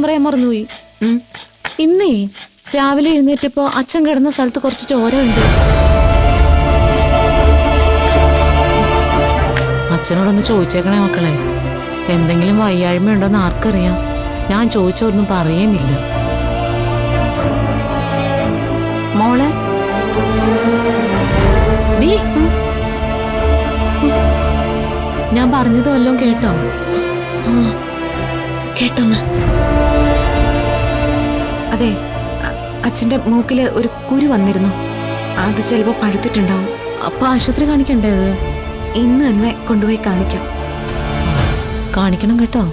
പറയാൻ മറന്നുപോയി. ഇന്നേ രാവിലെ എഴുന്നേറ്റപ്പോ അച്ഛൻ കിടന്ന സ്ഥലത്ത് കുറച്ച് ചോര ഉണ്ട്. അച്ഛനോടൊന്ന് ചോദിച്ചേക്കണേ മക്കളെ, എന്തെങ്കിലും വയ്യാഴ്മ ഉണ്ടോന്ന് ആർക്കറിയാം. ഞാൻ ചോദിച്ചൊന്നും പറയുമില്ല. മോളെ നീ ഞാൻ പറഞ്ഞത് വല്ലതും കേട്ടോ? കേട്ടോമ്മ. അതെ, അച്ഛന്റെ മൂക്കില് ഒരു കുരു വന്നിരുന്നു. അത് ചിലപ്പോ പഴുത്തിട്ടുണ്ടാവും. അപ്പൊ ആശുപത്രി കാണിക്കണ്ടേത്? ഇന്ന് തന്നെ കൊണ്ടുപോയി കാണിക്കാം. കാണിക്കണം കേട്ടോ.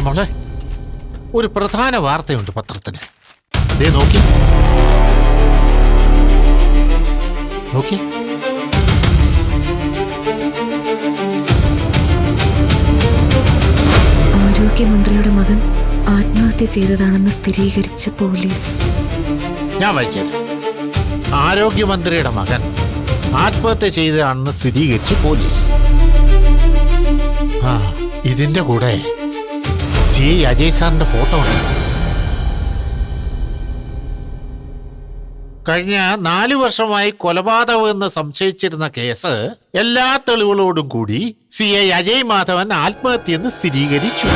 മോളെ, ഒരു പ്രധാന വാർത്തയുണ്ട് പത്രത്തിന്. ദേ നോക്കി നോക്കി. ആരോഗ്യമന്ത്രിയുടെ മകൻ ആത്മഹത്യ ചെയ്തതാണെന്ന് സ്ഥിരീകരിച്ച പോലീസ്. ഞാൻ വായിച്ചുതരാം. ആരോഗ്യമന്ത്രിയുടെ മകൻ ആത്മഹത്യ ചെയ്തതാണെന്ന് സ്ഥിരീകരിച്ച് പോലീസ്. ഇതിന്റെ കൂടെ CI അജയ് സാറിന്റെ ഫോട്ടോ ഉണ്ട്. കഴിഞ്ഞ 4 വർഷമായി കൊലപാതകമെന്ന് സംശയിച്ചിരുന്ന കേസ് എല്ലാ തെളിവുകളോടും കൂടി CI അജയ് മാധവൻ ആത്മഹത്യയെന്ന് സ്ഥിരീകരിച്ചു.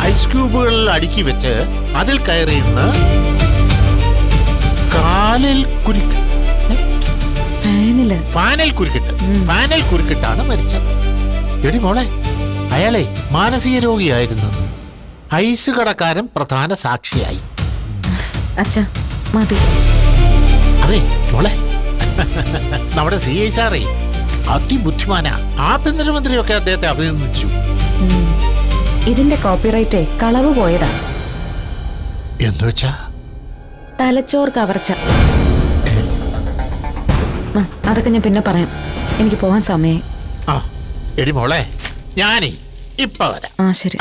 ഐസ് ക്യൂബുകളിൽ അടുക്കി വെച്ച് അതിൽ കയറിയിരുന്ന് കാലിൽ ഫാനൽ കുരുക്കിട്ടാണ് മരിച്ചത്. എടി മോളെ, അയാളെ മാനസിക രോഗിയായിരുന്നു. ഐസ് കടക്കാരൻ പ്രധാന സാക്ഷിയായി. അതെ മോളെ, നമ്മുടെ CI സാറേ അതിബുദ്ധിമാനാ. ആഭ്യന്തരമന്ത്രിയൊക്കെ അദ്ദേഹത്തെ അഭിനന്ദിച്ചു. ഇതിന്റെ കോപ്പിറൈറ്റ് കളവ് പോയതാ. എന്നുവെച്ചാ തലച്ചോർ കവർച്ച. അതൊക്കെ ഞാൻ പിന്നെ പറയാം. എനിക്ക് പോവാൻ സമയം. എടി മോളെ, ഞാനേ ഇപ്പൊ വരാം. ശരി.